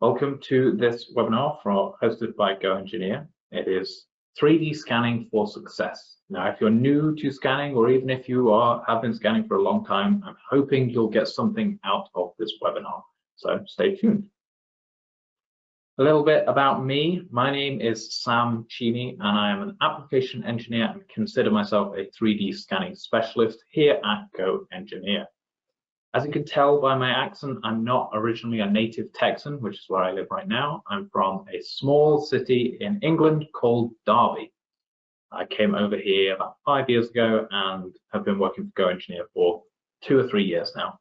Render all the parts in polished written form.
Welcome to this webinar hosted by GoEngineer. It is 3D scanning for success. Now, if you're new to scanning, or even if you have been scanning for a long time, I'm hoping you'll get something out of this webinar. So stay tuned. A little bit about me. My name is Sam Cheney, and I am an application engineer and consider myself a 3D scanning specialist here at GoEngineer. As you can tell by my accent, I'm not originally a native Texan, which is where I live right now. I'm from a small city in England called Derby. I came over here about 5 years ago and have been working for GoEngineer for 2 or 3 years now.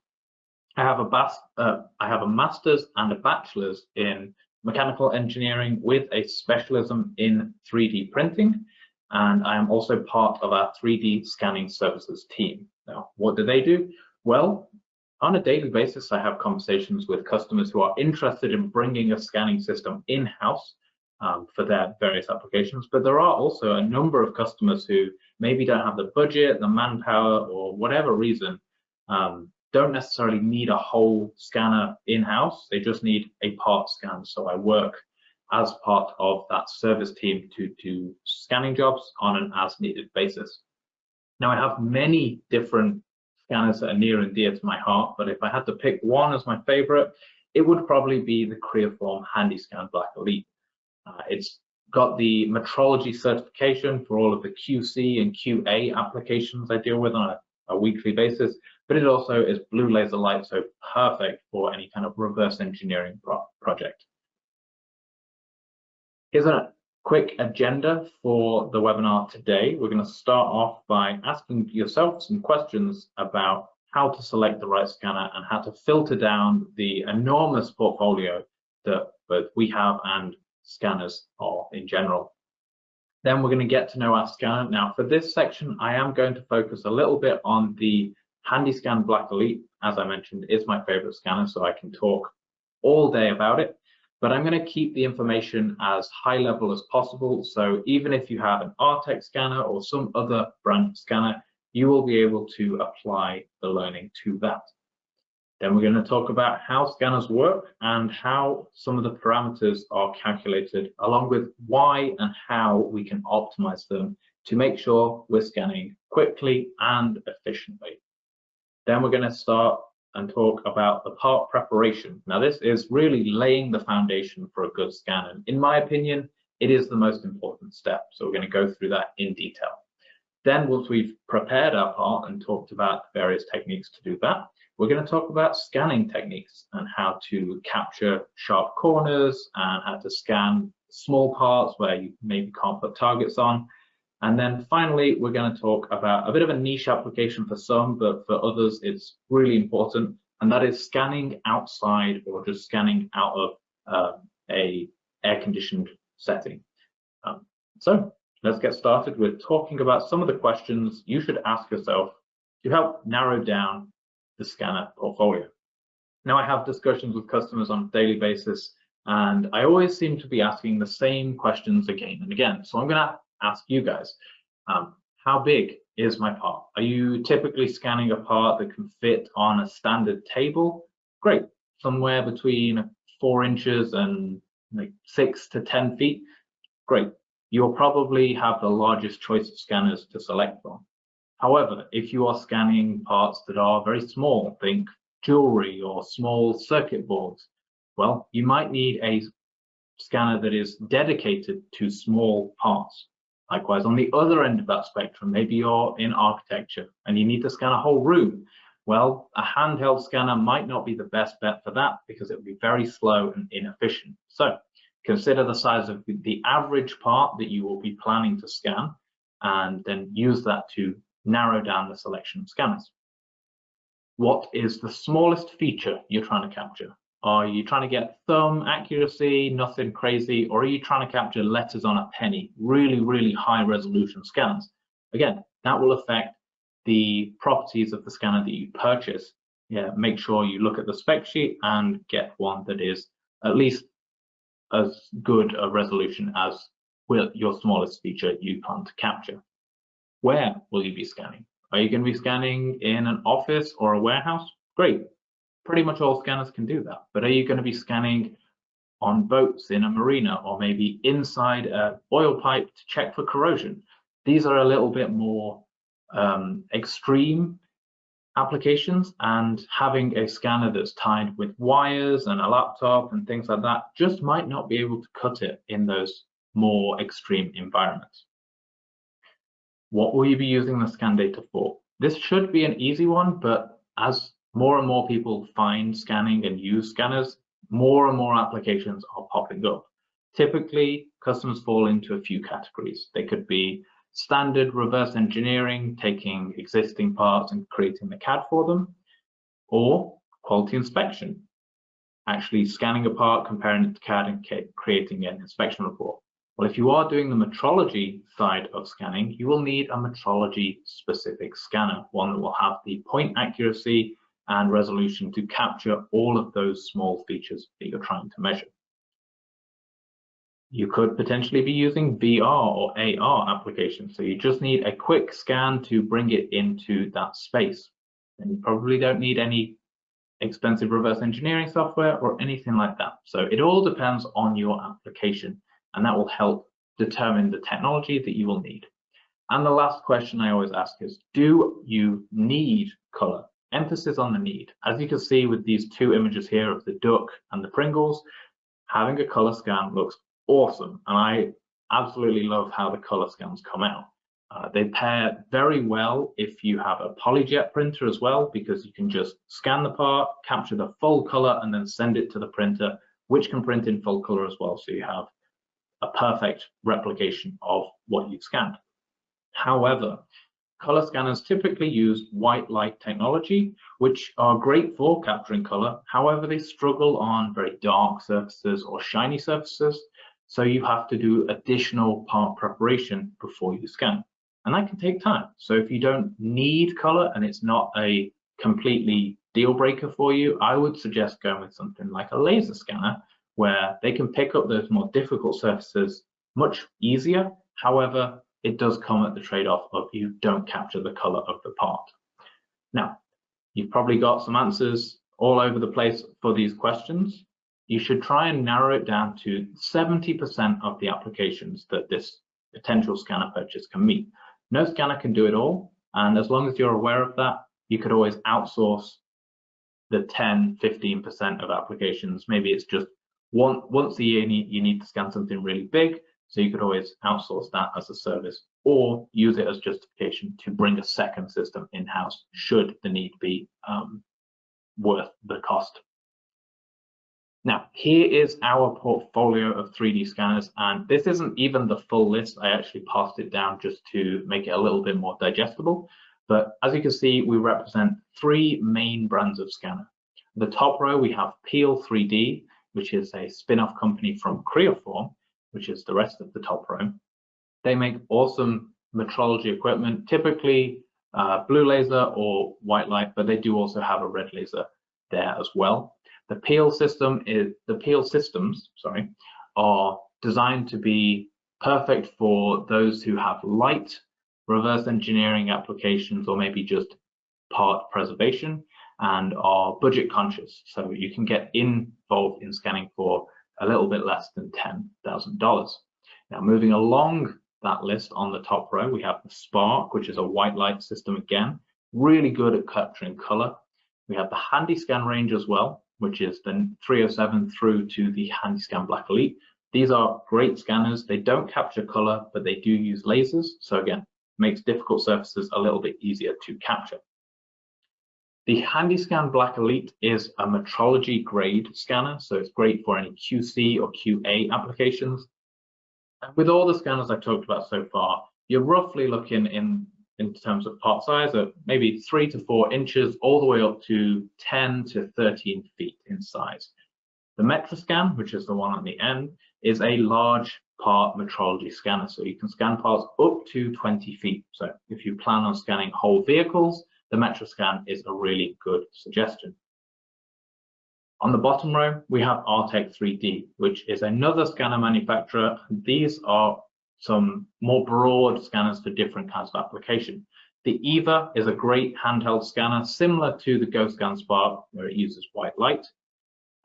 I have a master's and a bachelor's in mechanical engineering with a specialism in 3D printing, and I am also part of our 3D scanning services team. Now, what do they do? Well, on a daily basis, I have conversations with customers who are interested in bringing a scanning system in-house for their various applications, but there are also a number of customers who maybe don't have the budget, the manpower, or whatever reason, don't necessarily need a whole scanner in-house. They just need a part scan. So I work as part of that service team to do scanning jobs on an as-needed basis. Now, I have many different scanners that are near and dear to my heart, but if I had to pick one as my favorite, it would probably be the Creaform HandyScan Black Elite. It's got the metrology certification for all of the QC and QA applications I deal with on a weekly basis, but it also is blue laser light, so perfect for any kind of reverse engineering project. Here's a quick agenda for the webinar today. We're going to start off by asking yourself some questions about how to select the right scanner and how to filter down the enormous portfolio that both we have and scanners are in general. Then we're going to get to know our scanner. Now, for this section, I am going to focus a little bit on the HandyScan Black Elite. As I mentioned, is my favorite scanner, so I can talk all day about it. But I'm going to keep the information as high level as possible. So even if you have an RTEC scanner or some other brand scanner, you will be able to apply the learning to that. Then we're going to talk about how scanners work and how some of the parameters are calculated, along with why and how we can optimize them to make sure we're scanning quickly and efficiently. Then we're going to start and talk about the part preparation. Now, this is really laying the foundation for a good scan, and in my opinion, it is the most important step. So we're going to go through that in detail. Then, once we've prepared our part and talked about various techniques to do that, we're going to talk about scanning techniques and how to capture sharp corners and how to scan small parts where you maybe can't put targets on. And then finally, we're going to talk about a bit of a niche application for some, but for others, it's really important, and that is scanning outside or just scanning out of a air-conditioned setting. So let's get started with talking about some of the questions you should ask yourself to help narrow down the scanner portfolio. Now, I have discussions with customers on a daily basis, and I always seem to be asking the same questions again and again. So I'm going to ask you guys, how big is my part? Are you typically scanning a part that can fit on a standard table? Great, somewhere between 4 inches and like 6 to 10 feet. Great, you'll probably have the largest choice of scanners to select from. However, if you are scanning parts that are very small, think jewelry or small circuit boards, well, you might need a scanner that is dedicated to small parts. Likewise, on the other end of that spectrum, maybe you're in architecture and you need to scan a whole room. Well, a handheld scanner might not be the best bet for that because it would be very slow and inefficient. So consider the size of the average part that you will be planning to scan and then use that to narrow down the selection of scanners. What is the smallest feature you're trying to capture? Are you trying to get thumb accuracy, nothing crazy, or are you trying to capture letters on a penny, really, really high resolution scans? Again, that will affect the properties of the scanner that you purchase. Yeah, make sure you look at the spec sheet and get one that is at least as good a resolution as your smallest feature you plan to capture. Where will you be scanning? Are you going to be scanning in an office or a warehouse? Great. Pretty much all scanners can do that, but are you going to be scanning on boats in a marina, or maybe inside a oil pipe to check for corrosion? These are a little bit more extreme applications, and having a scanner that's tied with wires and a laptop and things like that just might not be able to cut it in those more extreme environments. What will you be using the scan data for? This should be an easy one, but as more and more people find scanning and use scanners, more and more applications are popping up. Typically, customers fall into a few categories. They could be standard reverse engineering, taking existing parts and creating the CAD for them, or quality inspection, actually scanning a part, comparing it to CAD and creating an inspection report. Well, if you are doing the metrology side of scanning, you will need a metrology specific scanner, one that will have the point accuracy and resolution to capture all of those small features that you're trying to measure. You could potentially be using VR or AR applications, so you just need a quick scan to bring it into that space. And you probably don't need any expensive reverse engineering software or anything like that. So it all depends on your application, and that will help determine the technology that you will need. And the last question I always ask is, do you need color? Emphasis on the need. As you can see with these two images here of the duck and the Pringles, having a color scan looks awesome, and I absolutely love how the color scans come out. They pair very well if you have a PolyJet printer as well, because you can just scan the part, capture the full color, and then send it to the printer, which can print in full color as well, so you have a perfect replication of what you've scanned. However, color scanners typically use white light technology, which are great for capturing color. However, they struggle on very dark surfaces or shiny surfaces, so you have to do additional part preparation before you scan, and that can take time. So if you don't need color and it's not a completely deal breaker for you, I would suggest going with something like a laser scanner, where they can pick up those more difficult surfaces much easier. However, it does come at the trade-off of you don't capture the color of the part. Now, you've probably got some answers all over the place for these questions. You should try and narrow it down to 70% of the applications that this potential scanner purchase can meet. No scanner can do it all, and as long as you're aware of that, you could always outsource the 10-15% of applications. Maybe it's just once a year you need to scan something really big, so you could always outsource that as a service, or use it as justification to bring a second system in-house should the need be worth the cost. Now, here is our portfolio of 3D scanners, and this isn't even the full list. I actually passed it down just to make it a little bit more digestible. But as you can see, we represent 3 main brands of scanner. The top row, we have Peel 3D, which is a spin-off company from Creoform, which is the rest of the top row. They make awesome metrology equipment, typically blue laser or white light, but they do also have a red laser there as well. The Peel systems, are designed to be perfect for those who have light reverse engineering applications, or maybe just part preservation, and are budget conscious. So you can get involved in scanning for a little bit less than $10,000. Now, moving along that list on the top row, we have the Spark, which is a white light system again, really good at capturing color. We have the HandyScan range as well, which is the 307 through to the HandyScan Black Elite. These are great scanners. They don't capture color, but they do use lasers. So again, makes difficult surfaces a little bit easier to capture. The HandyScan Black Elite is a metrology grade scanner, so it's great for any QC or QA applications. And with all the scanners I've talked about so far, you're roughly looking in terms of part size of maybe 3 to 4 inches, all the way up to 10 to 13 feet in size. The MetraScan, which is the one on the end, is a large part metrology scanner, so you can scan parts up to 20 feet. So if you plan on scanning whole vehicles, the MetraScan is a really good suggestion. On the bottom row, we have Artec 3D, which is another scanner manufacturer. These are some more broad scanners for different kinds of application. The EVA is a great handheld scanner similar to the GoScan Spark, where it uses white light.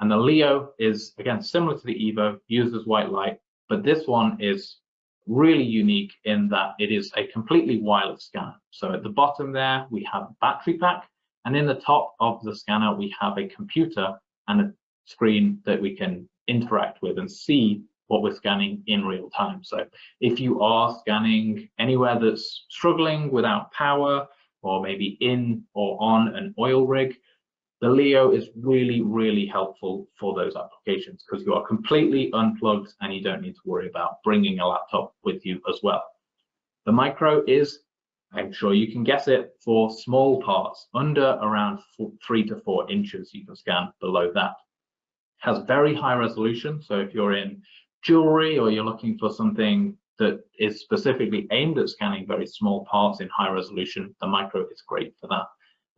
And the Leo is, again, similar to the EVO, uses white light, but this one is really unique in that it is a completely wireless scanner. So at the bottom there, we have a battery pack, and in the top of the scanner, we have a computer and a screen that we can interact with and see what we're scanning in real time. So if you are scanning anywhere that's struggling without power, or maybe in or on an oil rig, the Leo is really, really helpful for those applications because you are completely unplugged and you don't need to worry about bringing a laptop with you as well. The Micro is, I'm sure you can guess it, for small parts under around 3 to 4 inches. You can scan below that. It has very high resolution, so if you're in jewelry or you're looking for something that is specifically aimed at scanning very small parts in high resolution, the Micro is great for that.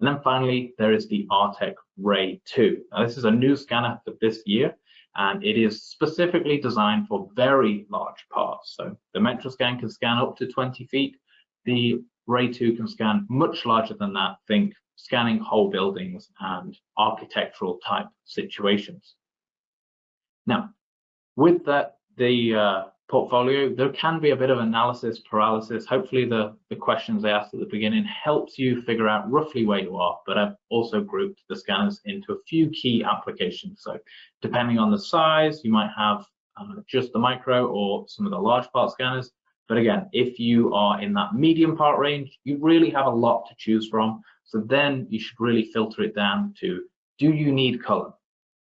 And then finally, there is the Artec Ray 2. Now, this is a new scanner for this year, and it is specifically designed for very large parts. So the MetroScan can scan up to 20 feet. The Ray 2 can scan much larger than that. Think scanning whole buildings and architectural type situations. Now, with that, the portfolio, there can be a bit of analysis paralysis. Hopefully the questions I asked at the beginning helps you figure out roughly where you are, but I've also grouped the scanners into a few key applications. So depending on the size, you might have just the Micro or some of the large part scanners. But again, if you are in that medium part range, you really have a lot to choose from. So then you should really filter it down to, do you need color?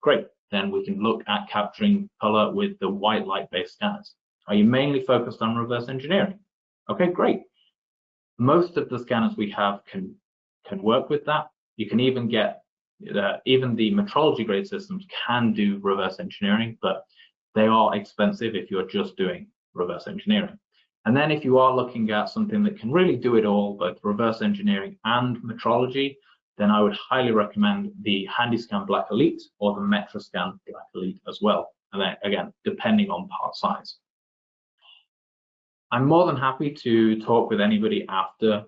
Great, then we can look at capturing color with the white light based scanners. Are you mainly focused on reverse engineering? Okay, great. Most of the scanners we have can work with that. You can even get, even the metrology grade systems can do reverse engineering, but they are expensive if you're just doing reverse engineering. And then if you are looking at something that can really do it all, both reverse engineering and metrology, then I would highly recommend the HandyScan Black Elite or the MetroScan Black Elite as well. And then again, depending on part size. I'm more than happy to talk with anybody after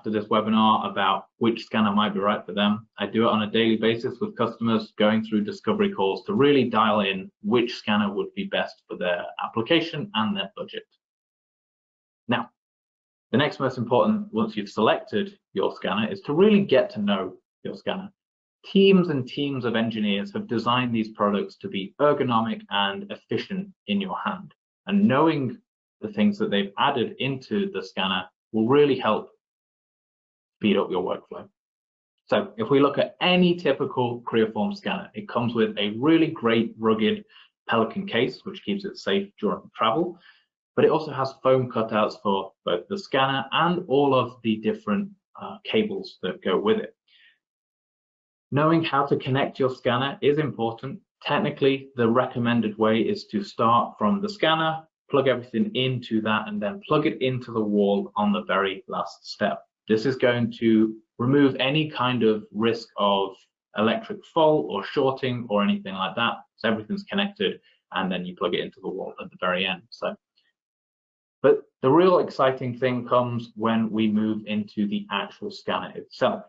this webinar about which scanner might be right for them. I do it on a daily basis with customers, going through discovery calls to really dial in which scanner would be best for their application and their budget. Now, the next most important, once you've selected your scanner, is to really get to know your scanner. Teams and teams of engineers have designed these products to be ergonomic and efficient in your hand. And knowing the things that they've added into the scanner will really help speed up your workflow. So if we look at any typical Creaform scanner, it comes with a really great rugged Pelican case, which keeps it safe during travel, but it also has foam cutouts for both the scanner and all of the different cables that go with it. Knowing how to connect your scanner is important. Technically, the recommended way is to start from the scanner, plug everything into that, and then plug it into the wall on the very last step. This is going to remove any kind of risk of electric fault or shorting or anything like that. So everything's connected, and then you plug it into the wall at the very end. But the real exciting thing comes when we move into the actual scanner itself.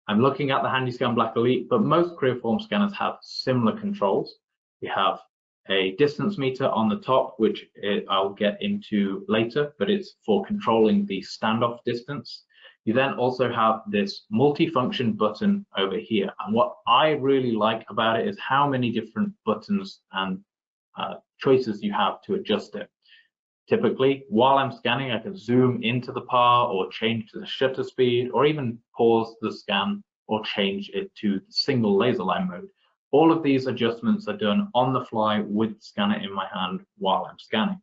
I'm looking at the HandyScan Black Elite, but most Creaform scanners have similar controls. We have a distance meter on the top, which I'll get into later, but it's for controlling the standoff distance. You then also have this multifunction button over here. And what I really like about it is how many different buttons and choices you have to adjust it. Typically, while I'm scanning, I can zoom into the PAR or change to the shutter speed, or even pause the scan or change it to single laser line mode. All of these adjustments are done on the fly with the scanner in my hand while I'm scanning.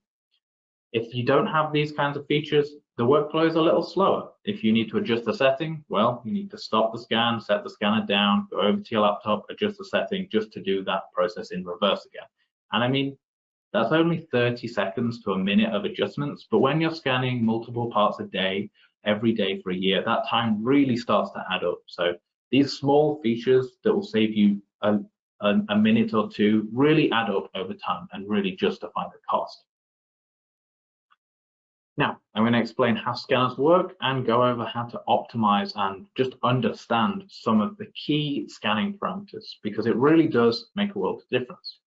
If you don't have these kinds of features, the workflow is a little slower. If you need to adjust a setting, well, you need to stop the scan, set the scanner down, go over to your laptop, adjust the setting just to do that process in reverse again. And I mean, that's only 30 seconds to a minute of adjustments, but when you're scanning multiple parts a day, every day for a year, that time really starts to add up. So these small features that will save you a minute or two really add up over time and really justify the cost. Now, I'm going to explain how scanners work and go over how to optimize and just understand some of the key scanning parameters, because it really does make a world of difference.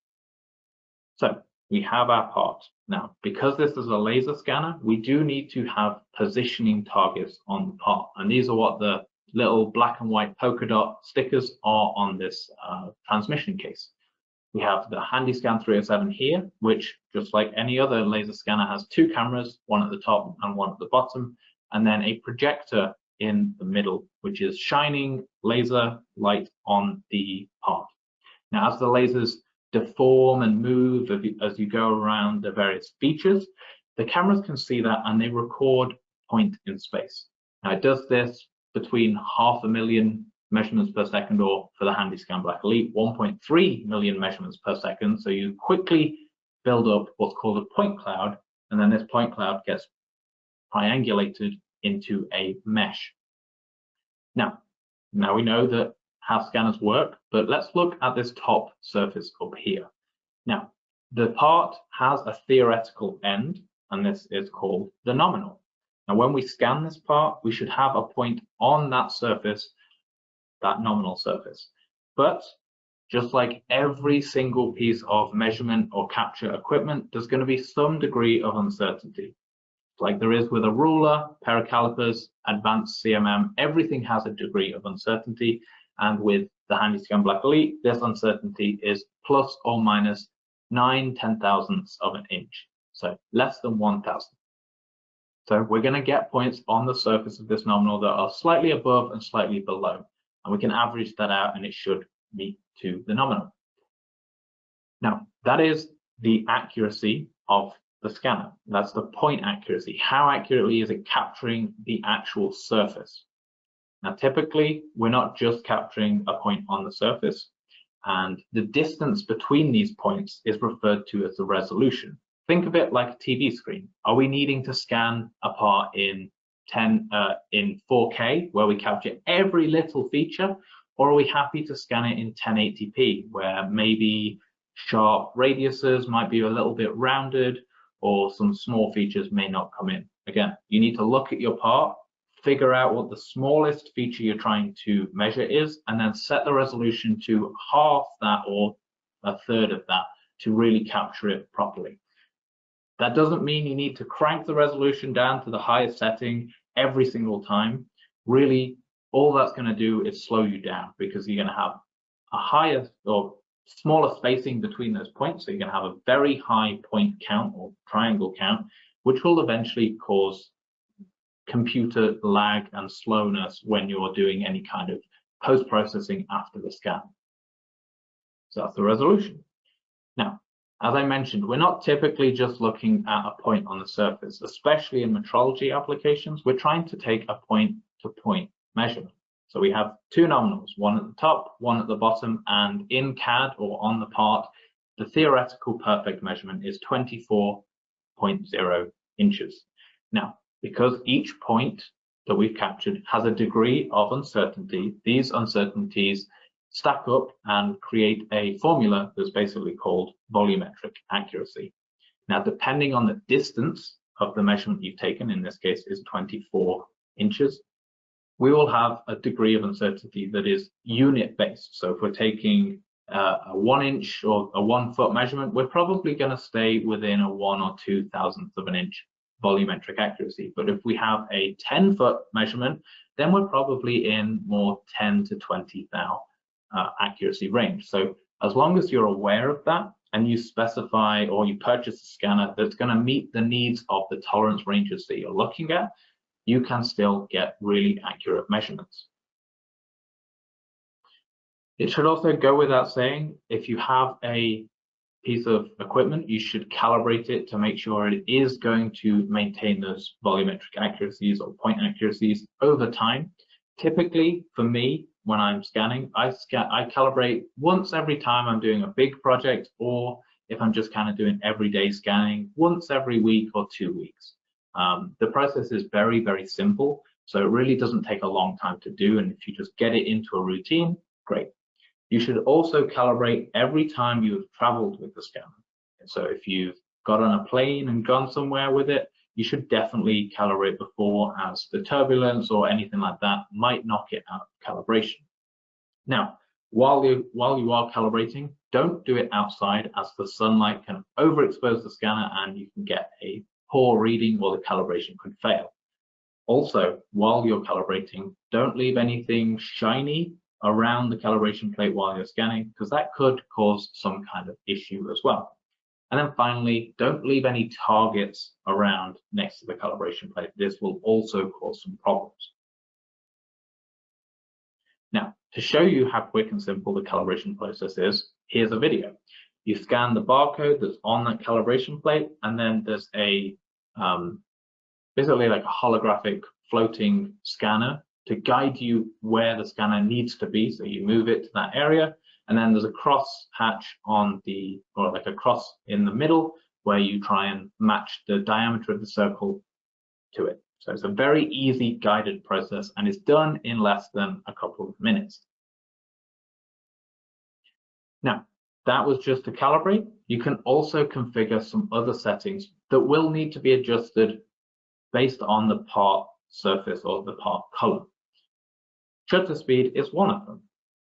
So we have our part. Now, because this is a laser scanner, we do need to have positioning targets on the part. And these are what the little black and white polka dot stickers are on this transmission case. We have the HandyScan 307 here, which, just like any other laser scanner, has two cameras, one at the top and one at the bottom, and then a projector in the middle, which is shining laser light on the part. Now, as the lasers deform and move as you go around the various features, the cameras can see that and they record point in space. Now, it does this between 500,000 measurements per second, or for the HandyScan Black Elite, 1.3 million measurements per second. So you quickly build up what's called a point cloud, and then this point cloud gets triangulated into a mesh. Now we know that how scanners work, but let's look at this top surface up here. Now, the part has a theoretical end, and this is called the nominal. Now, when we scan this part, we should have a point on that surface, that nominal surface. But just like every single piece of measurement or capture equipment, there's going to be some degree of uncertainty. Like there is with a ruler, pair of calipers, advanced CMM, everything has a degree of uncertainty. And with the HandyScan Black Elite, this uncertainty is plus or minus 9/10,000ths of an inch. So less than 1,000. So we're going to get points on the surface of this nominal that are slightly above and slightly below. And we can average that out and it should meet to the nominal. Now, that is the accuracy of the scanner. That's the point accuracy. How accurately is it capturing the actual surface? Now, typically, we're not just capturing a point on the surface, and the distance between these points is referred to as the resolution. Think of it like a TV screen. Are we needing to scan a part in 4K, where we capture every little feature, or are we happy to scan it in 1080p, where maybe sharp radiuses might be a little bit rounded, or some small features may not come in? Again, you need to look at your part, figure out what the smallest feature you're trying to measure is, and then set the resolution to half that or a third of that to really capture it properly. That doesn't mean you need to crank the resolution down to the highest setting every single time. Really, all that's going to do is slow you down, because you're going to have a higher or smaller spacing between those points. So you're going to have a very high point count or triangle count, which will eventually cause computer lag and slowness when you're doing any kind of post-processing after the scan. So that's the resolution. Now, as I mentioned, we're not typically just looking at a point on the surface, especially in metrology applications. We're trying to take a point-to-point measurement. So we have two nominals, one at the top, one at the bottom, and in CAD or on the part, the theoretical perfect measurement is 24.0 inches. Now, because each point that we've captured has a degree of uncertainty, these uncertainties stack up and create a formula that's basically called volumetric accuracy. Now, depending on the distance of the measurement you've taken, in this case is 24 inches, we will have a degree of uncertainty that is unit based. So if we're taking a 1 inch or a 1 foot measurement, we're probably going to stay within a 1 or 2,000th of an inch volumetric accuracy. But if we have a 10-foot measurement, then we're probably in more 10 to 20 thou accuracy range. So as long as you're aware of that and you specify or you purchase a scanner that's going to meet the needs of the tolerance ranges that you're looking at, you can still get really accurate measurements. It should also go without saying, if you have a piece of equipment, you should calibrate it to make sure it is going to maintain those volumetric accuracies or point accuracies over time. Typically, for me, when I'm scanning, I calibrate once every time I'm doing a big project, or if I'm just kind of doing everyday scanning, once every week or 2 weeks. The process is very, very simple, so it really doesn't take a long time to do, and if you just get it into a routine, great. You should also calibrate every time you've traveled with the scanner. So if you've got on a plane and gone somewhere with it, you should definitely calibrate before, as the turbulence or anything like that might knock it out of calibration. Now, while you are calibrating, don't do it outside, as the sunlight can overexpose the scanner and you can get a poor reading or the calibration could fail. Also, while you're calibrating, don't leave anything shiny around the calibration plate while you're scanning, because that could cause some kind of issue as well. And then finally, don't leave any targets around next to the calibration plate. This will also cause some problems. Now, to show you how quick and simple the calibration process is, here's a video. You scan the barcode that's on that calibration plate, and then there's a basically like a holographic floating scanner to guide you where the scanner needs to be. So you move it to that area, and then there's a cross hatch on the, or like a cross in the middle, where you try and match the diameter of the circle to it. So it's a very easy guided process, and it's done in less than a couple of minutes. Now, that was just to calibrate. You can also configure some other settings that will need to be adjusted based on the part surface or the part color. Shutter speed is one of them.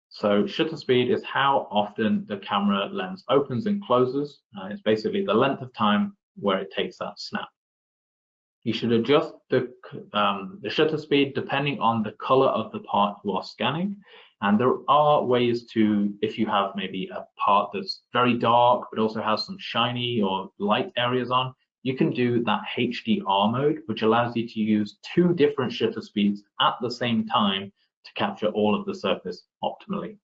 So shutter speed is how often the camera lens opens and closes. It's basically the length of time where it takes that snap. You should adjust the shutter speed depending on the color of the part you are scanning. And there are ways to, if you have maybe a part that's very dark but also has some shiny or light areas on, you can do that HDR mode, which allows you to use 2 different shutter speeds at the same time to capture all of the surface optimally.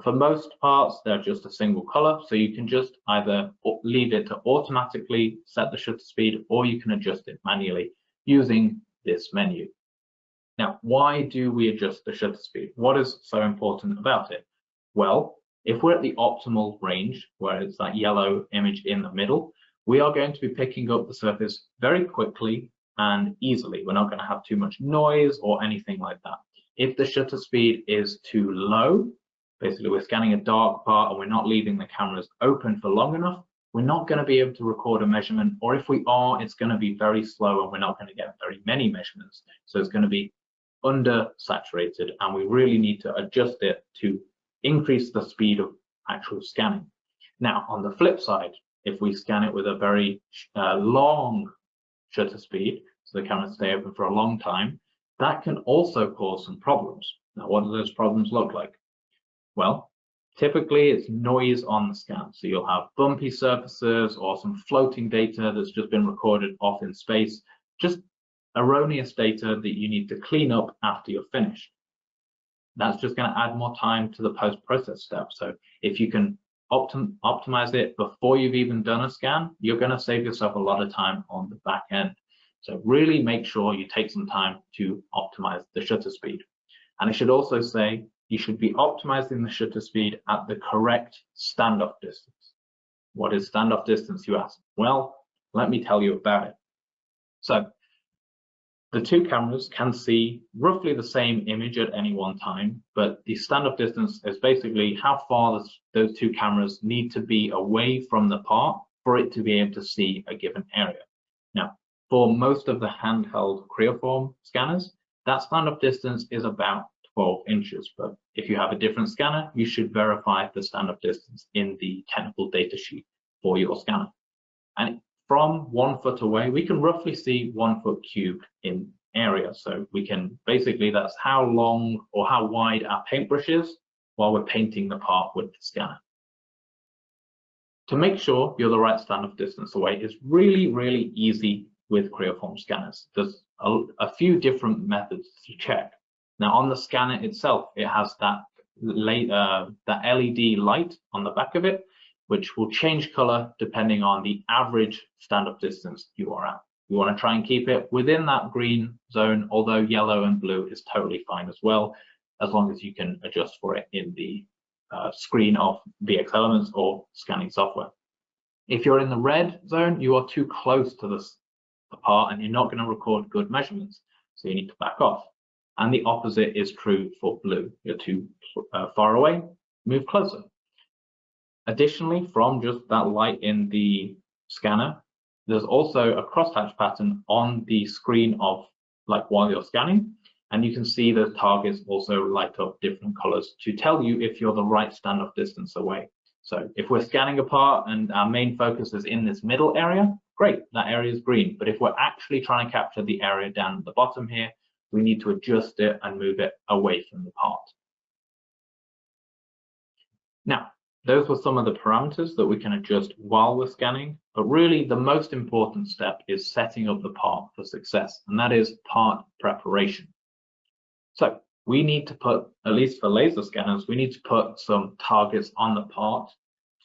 For most parts, they're just a single color, so you can just either leave it to automatically set the shutter speed, or you can adjust it manually using this menu. Now, why do we adjust the shutter speed? What is so important about it? Well, if we're at the optimal range, where it's that yellow image in the middle, we are going to be picking up the surface very quickly and easily. We're not going to have too much noise or anything like that. If the shutter speed is too low, basically we're scanning a dark part and we're not leaving the cameras open for long enough, we're not going to be able to record a measurement, or if we are, it's going to be very slow and we're not going to get very many measurements. So it's going to be under-saturated, and we really need to adjust it to increase the speed of actual scanning. Now, on the flip side, if we scan it with a very long shutter speed, so the camera stay open for a long time, that can also cause some problems. Now, what do those problems look like? Well, typically it's noise on the scan. So you'll have bumpy surfaces or some floating data that's just been recorded off in space, just erroneous data that you need to clean up after you're finished. That's just going to add more time to the post-process step. So if you can optimize it before you've even done a scan, you're going to save yourself a lot of time on the back end. So really make sure you take some time to optimize the shutter speed. And I should also say, you should be optimizing the shutter speed at the correct standoff distance. What is standoff distance, you ask? Well, let me tell you about it. So the 2 cameras can see roughly the same image at any one time, but the standoff distance is basically how far those 2 cameras need to be away from the part for it to be able to see a given area. Now, for most of the handheld creoform scanners, that standoff distance is about 12 inches, but if you have a different scanner, you should verify the standoff distance in the technical data sheet for your scanner. And from 1 foot away, we can roughly see 1 foot cubed in area. So we can basically, that's how long or how wide our paintbrush is while we're painting the part with the scanner. To make sure you're the right standoff distance away is really, really easy with creoform scanners. There's a few different methods to check. Now on the scanner itself, it has that LED light on the back of it, which will change color depending on the average standoff distance you are at. You want to try and keep it within that green zone, although yellow and blue is totally fine as well, as long as you can adjust for it in the screen of VX Elements or scanning software. If you're in the red zone, you are too close to the part and you're not going to record good measurements, so you need to back off. And the opposite is true for blue. You're too far away, move closer. Additionally, from just that light in the scanner, there's also a crosshatch pattern on the screen of like while you're scanning, and you can see the targets also light up different colors to tell you if you're the right standoff distance away. So if we're scanning a part and our main focus is in this middle area, great, that area is green. But if we're actually trying to capture the area down at the bottom here, we need to adjust it and move it away from the part. Now, those were some of the parameters that we can adjust while we're scanning, but really the most important step is setting up the part for success, and that is part preparation. So we need to put, at least for laser scanners, we need to put some targets on the part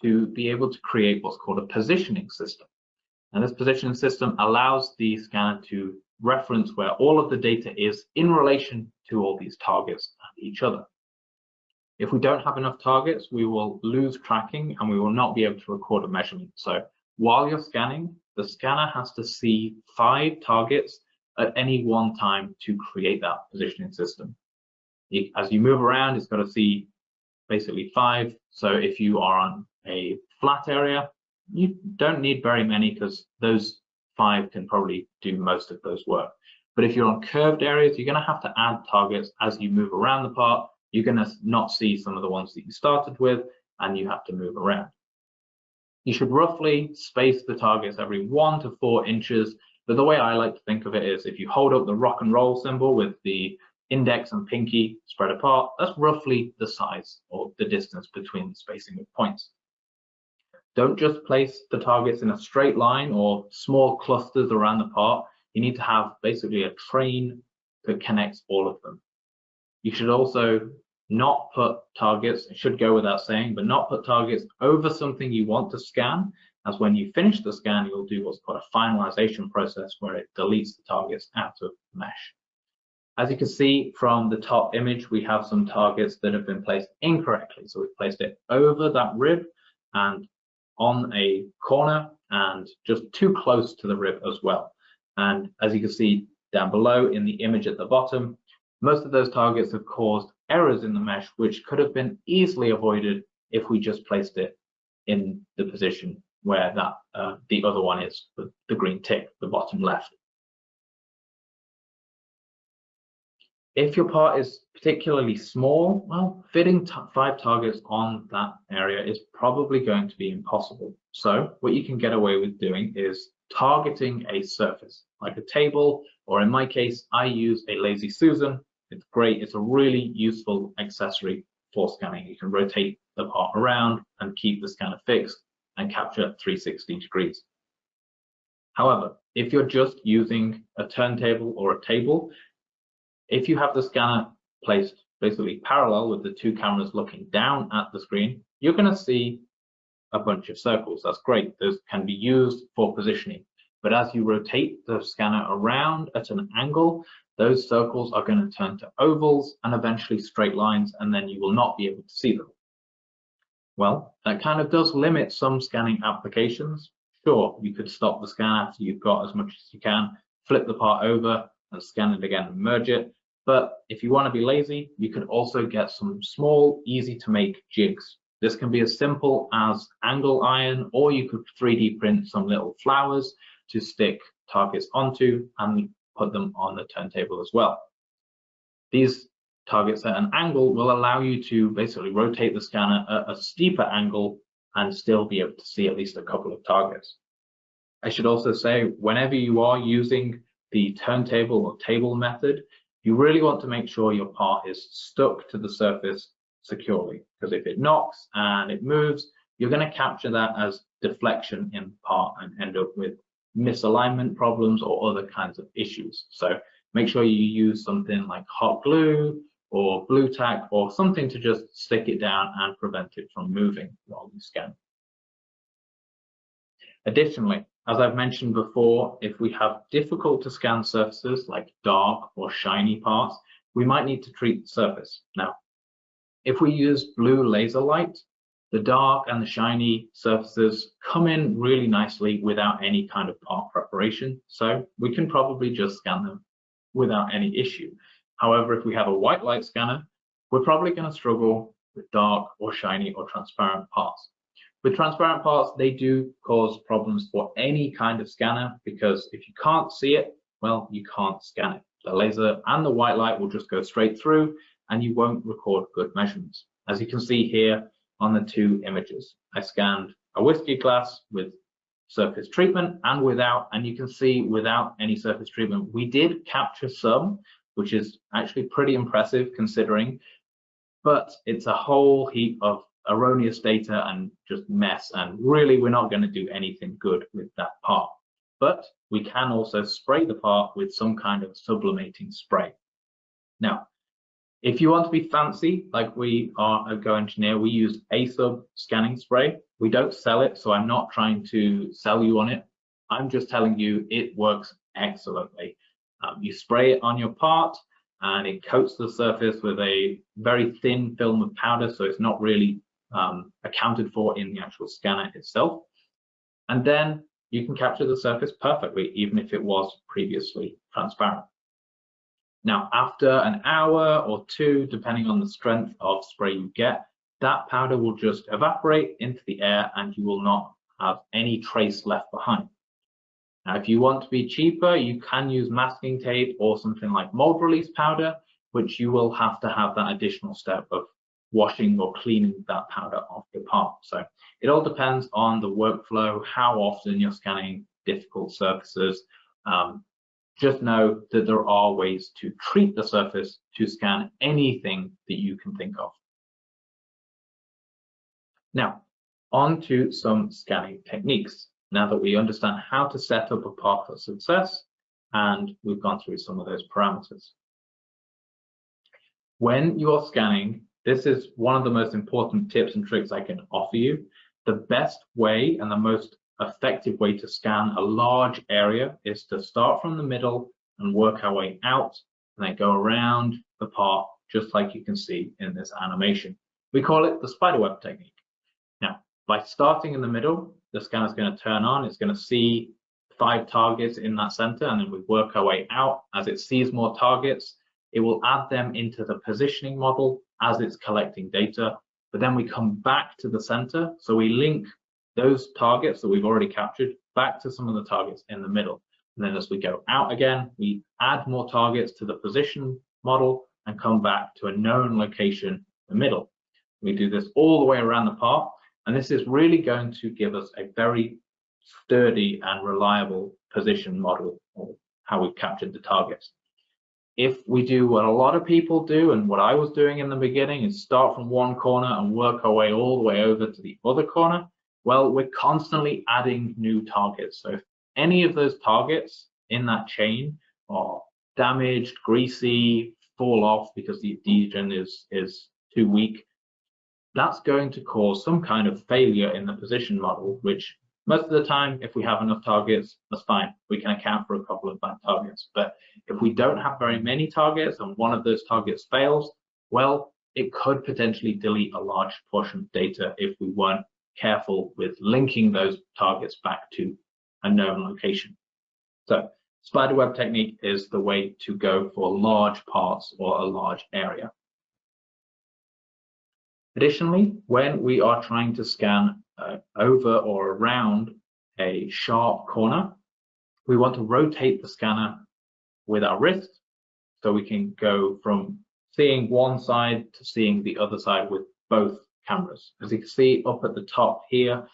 to be able to create what's called a positioning system. And this positioning system allows the scanner to reference where all of the data is in relation to all these targets and each other. If we don't have enough targets, we will lose tracking and we will not be able to record a measurement. So while you're scanning, the scanner has to see 5 targets at any one time to create that positioning system. As you move around, it's got to see basically 5. So if you are on a flat area, you don't need very many because those 5 can probably do most of those work. But if you're on curved areas, you're going to have to add targets as you move around the part. You're going to not see some of the ones that you started with, and you have to move around. You should roughly space the targets every 1 to 4 inches. But the way I like to think of it is if you hold up the rock and roll symbol with the index and pinky spread apart, that's roughly the size or the distance between the spacing of points. Don't just place the targets in a straight line or small clusters around the part. You need to have basically a train that connects all of them. You should also not put targets, it should go without saying, but not put targets over something you want to scan, as when you finish the scan, you'll do what's called a finalization process where it deletes the targets out of the mesh. As you can see from the top image, we have some targets that have been placed incorrectly. So we've placed it over that rib and on a corner and just too close to the rib as well. And as you can see down below in the image at the bottom, most of those targets have caused errors in the mesh, which could have been easily avoided if we just placed it in the position where that the other one is, the green tick, the bottom left. If your part is particularly small, well, fitting 5 targets on that area is probably going to be impossible. So what you can get away with doing is targeting a surface, like a table, or in my case, I use a Lazy Susan. It's great. It's a really useful accessory for scanning. You can rotate the part around and keep the scanner fixed and capture 360 degrees. However, if you're just using a turntable or a table, if you have the scanner placed basically parallel with the 2 cameras looking down at the screen, you're going to see a bunch of circles. That's great. Those can be used for positioning. But as you rotate the scanner around at an angle, those circles are going to turn to ovals and eventually straight lines, and then you will not be able to see them. Well, that kind of does limit some scanning applications. Sure, you could stop the scan after you've got as much as you can, flip the part over and scan it again and merge it. But if you want to be lazy, you could also get some small, easy to make jigs. This can be as simple as angle iron, or you could 3D print some little flowers to stick targets onto and put them on the turntable as well. These targets at an angle will allow you to basically rotate the scanner at a steeper angle and still be able to see at least a couple of targets. I should also say, whenever you are using the turntable or table method, you really want to make sure your part is stuck to the surface securely, because if it knocks and it moves, you're going to capture that as deflection in the part and end up with misalignment problems or other kinds of issues. So make sure you use something like hot glue or blue tack or something to just stick it down and prevent it from moving while you scan. Additionally, as I've mentioned before, if we have difficult to scan surfaces like dark or shiny parts, we might need to treat the surface. Now, if we use blue laser light, the dark and the shiny surfaces come in really nicely without any kind of part preparation, so we can probably just scan them without any issue. However, if we have a white light scanner, we're probably going to struggle with dark or shiny or transparent parts. With transparent parts, they do cause problems for any kind of scanner, because if you can't see it, well, you can't scan it. The laser and the white light will just go straight through and you won't record good measurements. As you can see here on the two images, I scanned a whiskey glass with surface treatment and without, and you can see without any surface treatment, we did capture some, which is actually pretty impressive considering, but it's a whole heap of erroneous data and just mess, and really we're not going to do anything good with that part. But we can also spray the part with some kind of sublimating spray. Now, if you want to be fancy, like we are at GoEngineer, we use A-sub scanning spray. We don't sell it, so I'm not trying to sell you on it. I'm just telling you it works excellently. You spray it on your part and it coats the surface with a very thin film of powder, so it's not really accounted for in the actual scanner itself. And then you can capture the surface perfectly, even if it was previously transparent. Now, after an hour or two, depending on the strength of spray you get, that powder will just evaporate into the air and you will not have any trace left behind. Now, if you want to be cheaper, you can use masking tape or something like mold release powder, which you will have to have that additional step of washing or cleaning that powder off your part. So it all depends on the workflow, how often you're scanning difficult surfaces. Just know that there are ways to treat the surface to scan anything that you can think of. Now, on to some scanning techniques. Now that we understand how to set up a part for success, and we've gone through some of those parameters. When you're scanning, this is one of the most important tips and tricks I can offer you. The best way and the most effective way to scan a large area is to start from the middle and work our way out, and then go around the part, just like you can see in this animation. We call it the spiderweb technique. Now, by starting in the middle, the scanner is going to turn on, it's going to see 5 targets in that center, and then we work our way out. As it sees more targets, it will add them into the positioning model as it's collecting data, but then we come back to the center, so we link those targets that we've already captured back to some of the targets in the middle. And then as we go out again, we add more targets to the position model and come back to a known location in the middle. We do this all the way around the part, and this is really going to give us a very sturdy and reliable position model of how we've captured the targets. If we do what a lot of people do, and what I was doing in the beginning, is start from one corner and work our way all the way over to the other corner, well, we're constantly adding new targets. So if any of those targets in that chain are damaged, greasy, fall off because the adhesion is too weak, that's going to cause some kind of failure in the position model, which most of the time, if we have enough targets, that's fine. We can account for a couple of bad targets. But if we don't have very many targets and one of those targets fails, well, it could potentially delete a large portion of data if we weren't careful with linking those targets back to a known location. So spiderweb technique is the way to go for large parts or a large area. Additionally, when we are trying to scan over or around a sharp corner, we want to rotate the scanner with our wrist, so we can go from seeing one side to seeing the other side with both cameras. As you can see up at the top here,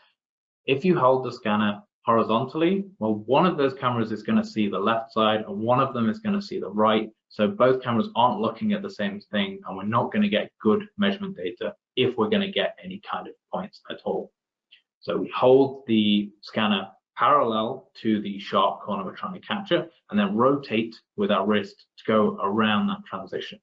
if you hold the scanner horizontally, well, one of those cameras is going to see the left side and one of them is going to see the right. So both cameras aren't looking at the same thing, and we're not going to get good measurement data if we're going to get any kind of points at all. So we hold the scanner parallel to the sharp corner we're trying to capture, and then rotate with our wrist to go around that transition.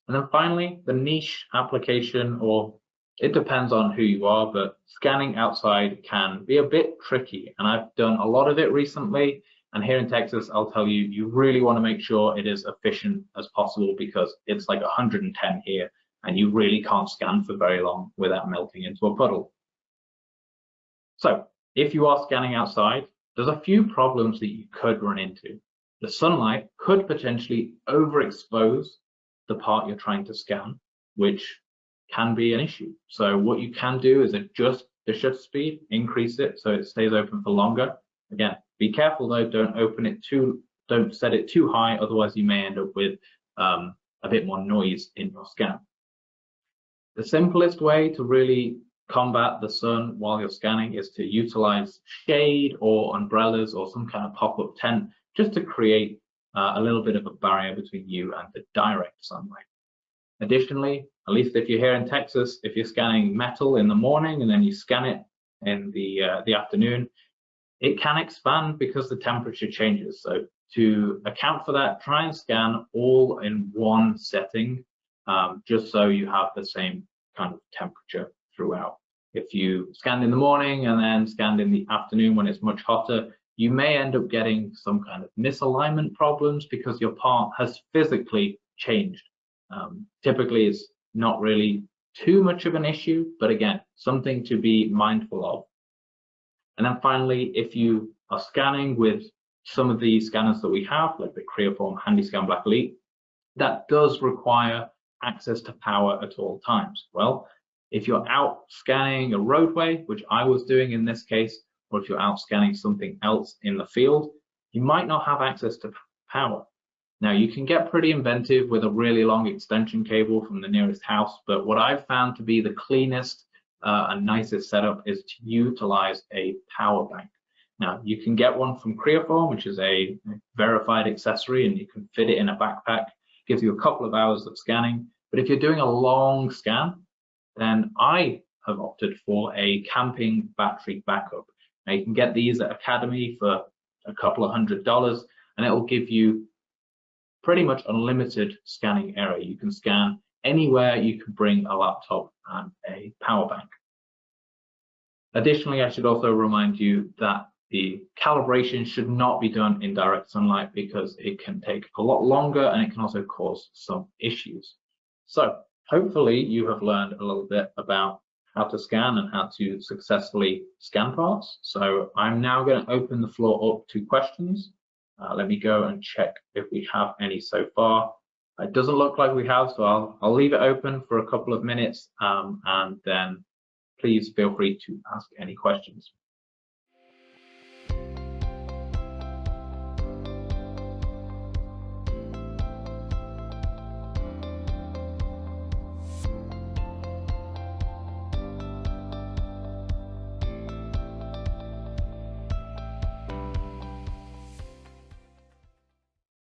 And then finally, the niche application, or it depends on who you are, but scanning outside can be a bit tricky. And I've done a lot of it recently. And here in Texas, I'll tell you, you really want to make sure it is efficient as possible, because it's like 110 here, and you really can't scan for very long without melting into a puddle. So if you are scanning outside, there's a few problems that you could run into. The sunlight could potentially overexpose the part you're trying to scan, which can be an issue. So what you can do is adjust the shutter speed, increase it so it stays open for longer. Again, be careful though, don't set it too high, otherwise you may end up with a bit more noise in your scan. The simplest way to really combat the sun while you're scanning is to utilize shade or umbrellas or some kind of pop-up tent, just to create a little bit of a barrier between you and the direct sunlight. Additionally, at least if you're here in Texas, if you're scanning metal in the morning and then you scan it in the afternoon, it can expand because the temperature changes. So to account for that, try and scan all in one setting, just so you have the same kind of temperature throughout. If you scanned in the morning and then scanned in the afternoon when it's much hotter, you may end up getting some kind of misalignment problems because your part has physically changed. Typically, it's not really too much of an issue, but again, something to be mindful of. And then finally, if you are scanning with some of the scanners that we have, like the Creaform HandyScan Black Elite, that does require access to power at all times. Well, if you're out scanning a roadway, which I was doing in this case, or if you're out scanning something else in the field, you might not have access to power. Now, you can get pretty inventive with a really long extension cable from the nearest house, but what I've found to be the cleanest and nicest setup is to utilize a power bank. Now, you can get one from Creaform, which is a verified accessory, and you can fit it in a backpack. It gives you a couple of hours of scanning. But if you're doing a long scan, then I have opted for a camping battery backup. Now, you can get these at Academy for a couple of $100, and it will give you pretty much unlimited scanning area. You can scan anywhere you can bring a laptop and a power bank. Additionally, I should also remind you that the calibration should not be done in direct sunlight because it can take a lot longer and it can also cause some issues. So hopefully you have learned a little bit about how to scan and how to successfully scan parts. So I'm now going to open the floor up to questions. Let me go and check if we have any so far. It doesn't look like we have, so I'll leave it open for a couple of minutes, and then please feel free to ask any questions.